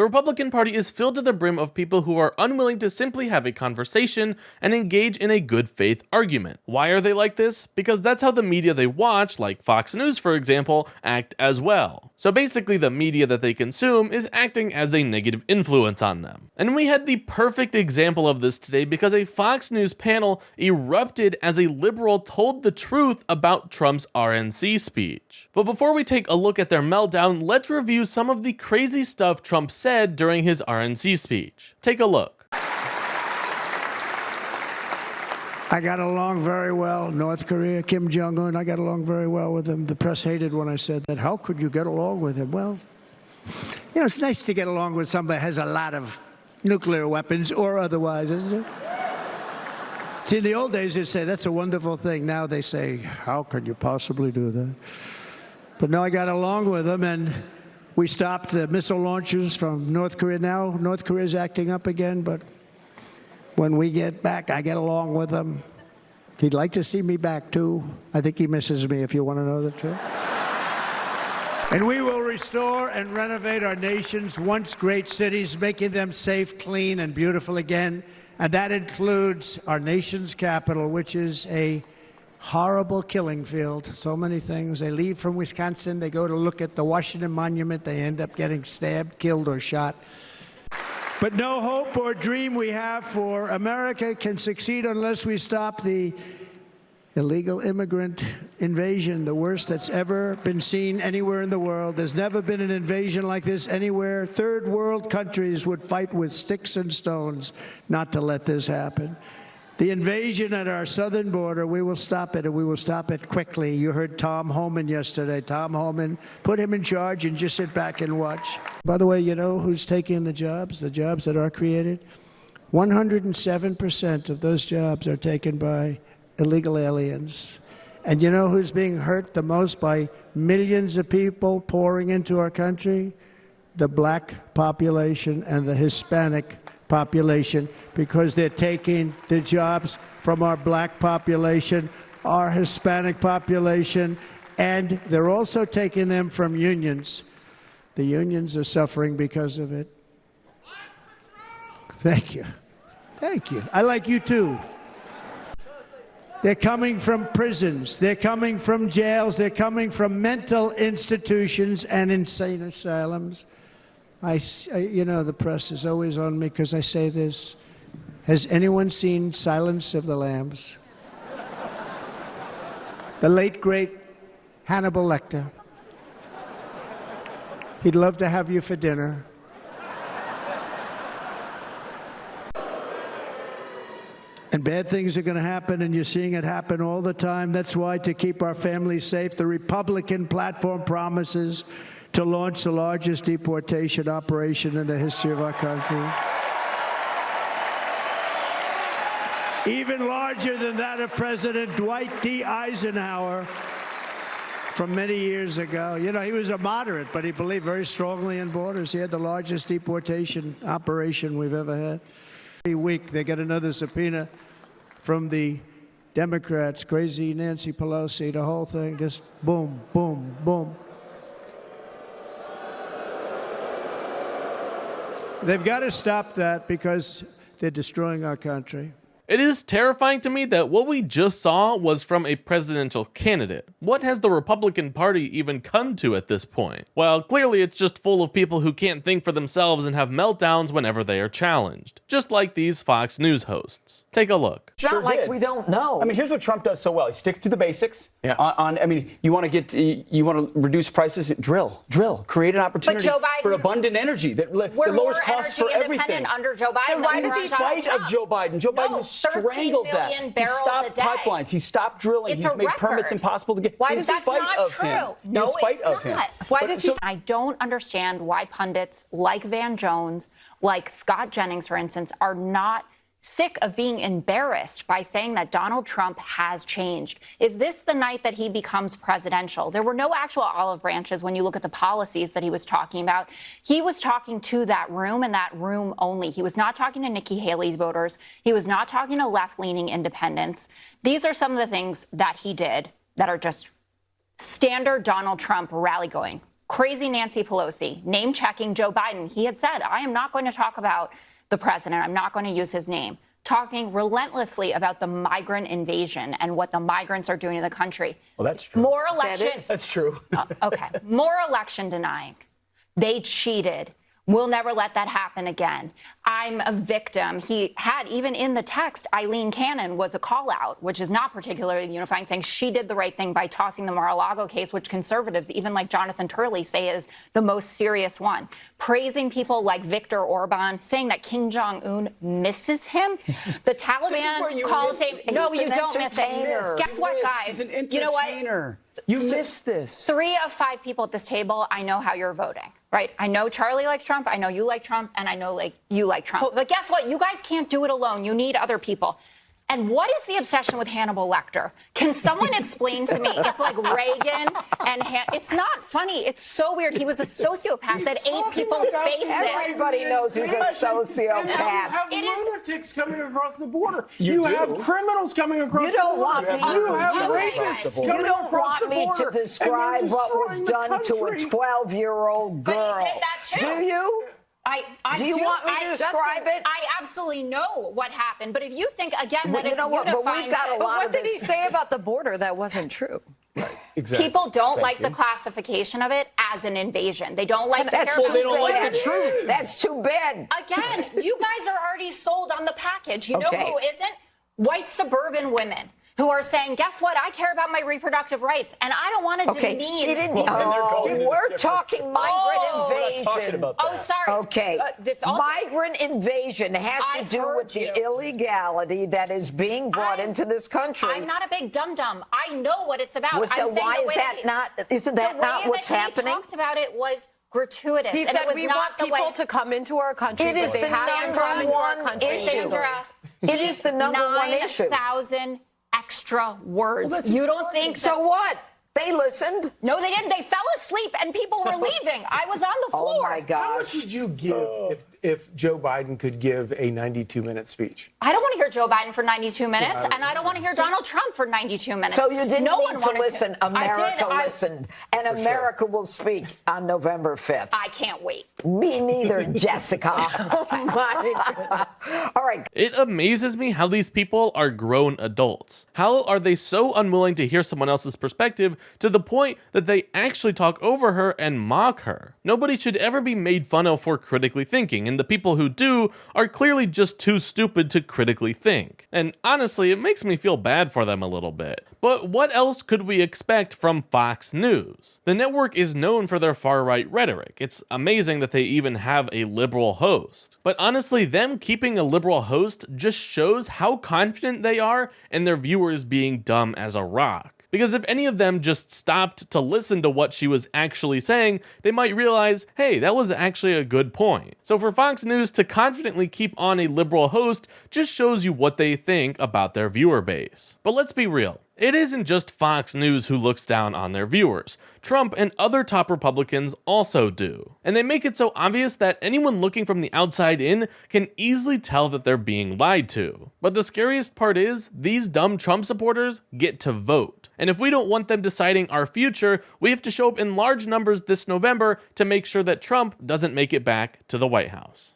The Republican Party is filled to the brim of people who are unwilling to simply have a conversation and engage in a good faith argument. Why are they like this? Because that's how the media they watch, like Fox News for example, act as well. So basically the media that they consume is acting as a negative influence on them. And we had the perfect example of this today because a Fox News panel erupted as a liberal told the truth about Trump's RNC speech. But before we take a look at their meltdown, let's review some of the crazy stuff Trump said during his RNC speech. Take a look. I got along very well. North Korea, Kim Jong-un, I got along very well with him. The press hated when I said that. How could you get along with him? Well, you know, it's nice to get along with somebody who has a lot of nuclear weapons or otherwise, isn't it? See, in the old days, they'd say, that's a wonderful thing. Now they say, how could you possibly do that? But no, I got along with him, and we stopped the missile launches from North Korea. Now North Korea's acting up again, but when we get back, I get along with him. He'd like to see me back, too. I think he misses me, if you want to know the truth. And we will restore and renovate our nation's once great cities, making them safe, clean, and beautiful again. And that includes our nation's capital, which is a horrible killing field. So many things. They leave from Wisconsin, they go to look at the Washington Monument, they end up getting stabbed, killed, or shot. But no hope or dream we have for America can succeed unless we stop the illegal immigrant invasion, the worst that's ever been seen anywhere in the world. There's never been an invasion like this anywhere. Third world countries would fight with sticks and stones not to let this happen. The invasion at our southern border, we will stop it, and we will stop it quickly. You heard Tom Homan yesterday. Tom Homan, put him in charge and just sit back and watch. By the way, you know who's taking the jobs that are created? 107% of those jobs are taken by illegal aliens. And you know who's being hurt the most by millions of people pouring into our country? The black population and the Hispanic population, because they're taking the jobs from our black population, our Hispanic population, and they're also taking them from unions. The unions are suffering because of it. Thank you. Thank you. I like you too. They're coming from prisons. They're coming from jails. They're coming from mental institutions and insane asylums. You know, the press is always on me because I say this. Has anyone seen Silence of the Lambs? The late, great Hannibal Lecter. He'd love to have you for dinner. And bad things are going to happen, and you're seeing it happen all the time. That's why, to keep our families safe, the Republican platform promises to launch the largest deportation operation in the history of our country. Even larger than that of President Dwight D. Eisenhower from many years ago. You know, he was a moderate, but he believed very strongly in borders. He had the largest deportation operation we've ever had. Every week they get another subpoena from the Democrats, crazy Nancy Pelosi, the whole thing, just boom, boom, boom. They've got to stop that because they're destroying our country. It is terrifying to me that what we just saw was from a presidential candidate. What has the Republican Party even come to at this point? Well, clearly it's just full of people who can't think for themselves and have meltdowns whenever they are challenged. Just like these Fox News hosts. Take a look. It's not like we don't know. I mean, here's what Trump does so well. He sticks to the basics. Yeah. I mean, you want to reduce prices? Drill. Create an opportunity for abundant energy that lowers costs for everything. Under Joe Biden. And why does he fight of Joe Biden? Joe Biden has strangled that. He stopped pipelines. He stopped drilling. He's made permits impossible to get. Why does that's not true? No, it's not. Why does he? I don't understand why pundits like Van Jones, like Scott Jennings, for instance, are not sick of being embarrassed by saying that Donald Trump has changed. Is this the night that he becomes presidential? There were no actual olive branches when you look at the policies that he was talking about. He was talking to that room and that room only. He was not talking to Nikki Haley's voters. He was not talking to left-leaning independents. These are some of the things that he did that are just standard Donald Trump rally going. crazy Nancy Pelosi, name-checking Joe Biden. He had said, I am not going to talk about the president. I'm not going to use his name. Talking relentlessly about the migrant invasion and what the migrants are doing in the country. Well, that's true. More election. That's true. Okay. More election denying. They cheated. We'll never let that happen again. I'm a victim. He had, even in the text, Eileen Cannon was a call out, which is not particularly unifying, saying she did the right thing by tossing the Mar-a-Lago case, which conservatives, even like Jonathan Turley, say is the most serious one. Praising people like Viktor Orban, saying that Kim Jong-un misses him. The Taliban calls him. No, you don't miss it. Guess what, guys? He's an entertainer. You know what? You missed this. 3 of 5 people at this table, I know how you're voting, right? I know Charlie likes Trump, I know you like Trump, and I know like you like Trump. But guess what? You guys can't do it alone. You need other people. And what is the obsession with Hannibal Lecter? Can someone explain to me? It's like Reagan and it's not funny. It's so weird. He was a sociopath that ate people's faces. Everybody knows he's a sociopath. You have lunatics coming across the border. You have criminals coming across the border. You don't want me. You have rapists coming You don't across want the me border. to describe what was done to a 12-year-old But girl. he did that too. Do you? Do you want me to describe it? I absolutely know what happened. But if you think, again, Well, that you it's know what? But unifying. we've got a lot What of did he this. say about the border that wasn't true? Exactly. People don't like the classification of it as an invasion. They don't like to hear That's about they don't too like bad. the truth. That's too bad. Again, you guys are already sold on the package. You know Okay. who isn't? White suburban women who are saying, guess what? I care about my reproductive rights, and I don't want to Okay. demean. He didn't. calling it We're different. talking migrant Oh, We're not invasion. talking about that. Oh, sorry. Okay. This also, Migrant invasion has I to do heard with the you. illegality that is being brought into this country. I'm not a big dum-dum. I know what it's about. Well, so I'm saying why the is way that not? Isn't that the not way what's that happening? He talked about it was gratuitous. He and said it was we not want the people way. to come into our country, It but is they the have to number come into our one country. issue. Sandra, It is the number one issue. 9,000 extra words. that's You don't think So what? They listened. No, they didn't. They fell asleep and people were leaving. I was on the floor. Oh my How gosh. much would you give if Joe Biden could give a 92-minute speech? I don't want to hear Joe Biden for 92 minutes, and I don't want to hear Donald Trump for 92 minutes. So you didn't no need one to wanted listen. I America did. listened. And America will speak on November 5th. I can't wait. Me neither, Jessica. Oh my. All right. It amazes me how these people are grown adults. How are they so unwilling to hear someone else's perspective to the point that they actually talk over her and mock her? Nobody should ever be made fun of for critically thinking, and the people who do are clearly just too stupid to critically think. And honestly, it makes me feel bad for them a little bit. But what else could we expect from Fox News? The network is known for their far-right rhetoric. It's amazing that they even have a liberal host. But honestly, them keeping a liberal host just shows how confident they are in their viewers being dumb as a rock. Because if any of them just stopped to listen to what she was actually saying, they might realize, hey, that was actually a good point. So for Fox News to confidently keep on a liberal host just shows you what they think about their viewer base. But let's be real. It isn't just Fox News who looks down on their viewers. Trump and other top Republicans also do. And they make it so obvious that anyone looking from the outside in can easily tell that they're being lied to. But the scariest part is, these dumb Trump supporters get to vote. And if we don't want them deciding our future, we have to show up in large numbers this November to make sure that Trump doesn't make it back to the White House.